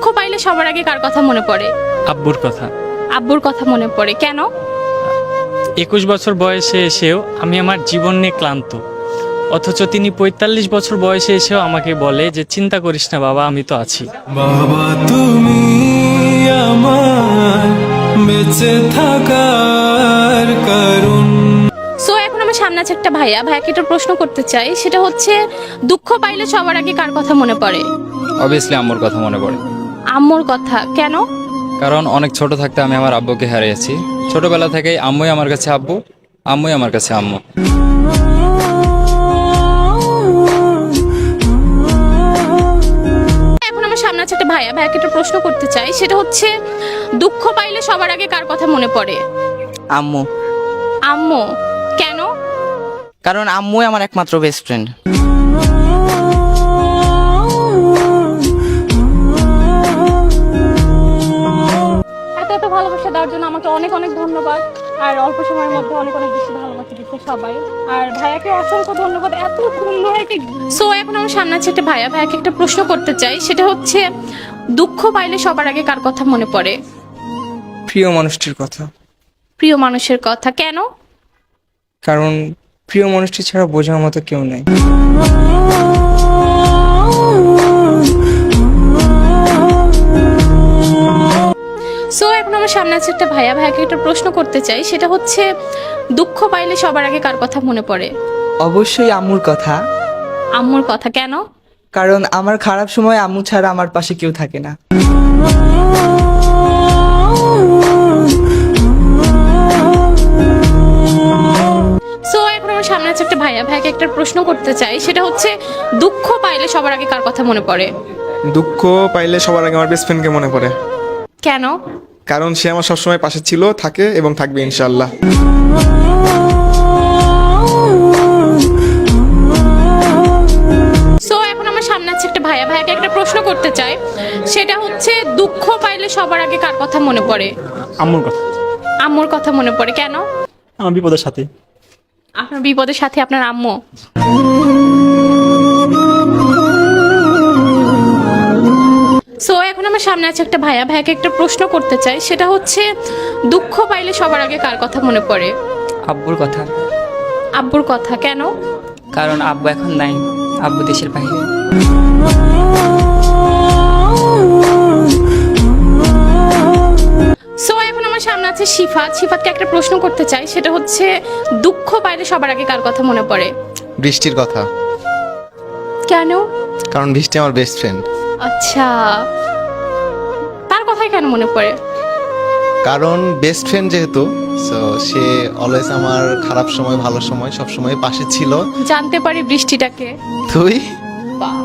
দুঃখ পাইলে সবার আগে কার কথা মনে পড়ে? আব্বুর কথা। আব্বুর কথা মনে পড়ে কেন? 21 বছর বয়সে এসেও আমি আমার জীবন নিয়ে ক্লান্ত, অথচ তিনি 45 বছর বয়সে এসেও আমাকে বলে যে চিন্তা করিস না বাবা, আমি তো আছি। বাবা তুমি আমার বেঁচে থাকার কারণ। সো এখন আমার সামনে আছে একটা ভাইয়াকে একটা প্রশ্ন করতে চাই, সেটা হচ্ছে দুঃখ পাইলে সবার আগে কার কথা মনে পড়ে? অবভিয়াসলি আম্মুর কথা মনে পড়ে। আম্মুর কথা কেন? কারণ অনেক ছোট থাকতে আমি আমার আব্বুকে হারিয়েছি। ছোটবেলা থেকেই আম্মুই আমার কাছে আব্বু, আম্মুই আমার কাছে আম্মু। এখন আমার সামনে আছে একটা ভাইয়াকে একটা প্রশ্ন করতে চাই, সেটা হচ্ছে দুঃখ পাইলে সবার আগে কার কথা মনে পড়ে? আম্মু। আম্মু কেন? কারণ আম্মুই আমার একমাত্র বেস্ট ফ্রেন্ড। এত এত ভালোবাসা দেওয়ার জন্য আমাকে অনেক অনেক ধন্যবাদ। আর অল্প সময়ের মধ্যে অনেক অনেক বেশি ভালোবাসা দিচ্ছে সবাই। আর ভাইয়াকে অসংখ্য ধন্যবাদ, এত সুন্দর একটা। সো এখন আমার সামনে আছে একটা ভাইয়াকে একটা প্রশ্ন করতে চাই, সেটা হচ্ছে দুঃখ পাইলে সবার আগে কার কথা মনে পড়ে? প্রিয় মানুষটির কথা। প্রিয় মানুষের কথা কেন? কারণ প্রিয় মানুষটি ছাড়া বোঝার মতো কেউ নাই। সো এখন আমার সামনে আছে একটা ভাইয়াকে একটা প্রশ্ন করতে চাই, সেটা হচ্ছে দুঃখ পাইলে সবার আগে কার কথা মনে পড়ে? অবশ্যই আম্মুর কথা। আম্মুর কথা কেন? কারণ আমার খারাপ সময় আম্মু ছাড়া আমার পাশে কেউ থাকে না। সো এখন আমার সামনে আছে একটা ভাইয়াকে একটা প্রশ্ন করতে চাই, সেটা হচ্ছে দুঃখ পাইলে সবার আগে কার কথা মনে পড়ে? দুঃখ পাইলে সবার আগে আমার বেস্ট ফ্রেন্ডকে মনে পড়ে। কেন? কারণ সে আমার সবসময় পাশে ছিল, থাকে এবং থাকবে ইনশাআল্লাহ। সো এখন আমার সামনে আছে একটা ভাইয়াকে একটা প্রশ্ন করতে চাই, সেটা হচ্ছে দুঃখ পাইলে সবার আগে কার কথা মনে পড়ে? আম্মুর কথা। আম্মুর কথা মনে পড়ে কেন? আমার বিপদের সাথে। আপনার বিপদের সাথে আপনার আম্মু। সো এখন আমার সামনে আছে একটা ভাইয়াকে একটা প্রশ্ন করতে চাই, সেটা হচ্ছে দুঃখ পাইলে সবার আগে কার কথা মনে পড়ে? আব্বুর কথা। আব্বুর কথা কেন? কারণ আব্বু এখন নাই, আব্বু দেশের বাইরে। সো এখন আমার সামনে আছে শিফাতকে একটা প্রশ্ন করতে চাই, সেটা হচ্ছে দুঃখ পাইলে সবার আগে কার কথা মনে পড়ে? বৃষ্টির কথা। কেন? কারণ বৃষ্টি আমার বেস্ট ফ্রেন্ড। আচ্ছা, তার কথাই কেন মনে পড়ে? কারণ বেস্ট ফ্রেন্ড যেহেতু, সো সে অলওয়েজ আমার খারাপ সময় ভালো সময় সব সময় পাশে ছিল। জানতে পারি বৃষ্টিটাকে? তুই বাহ।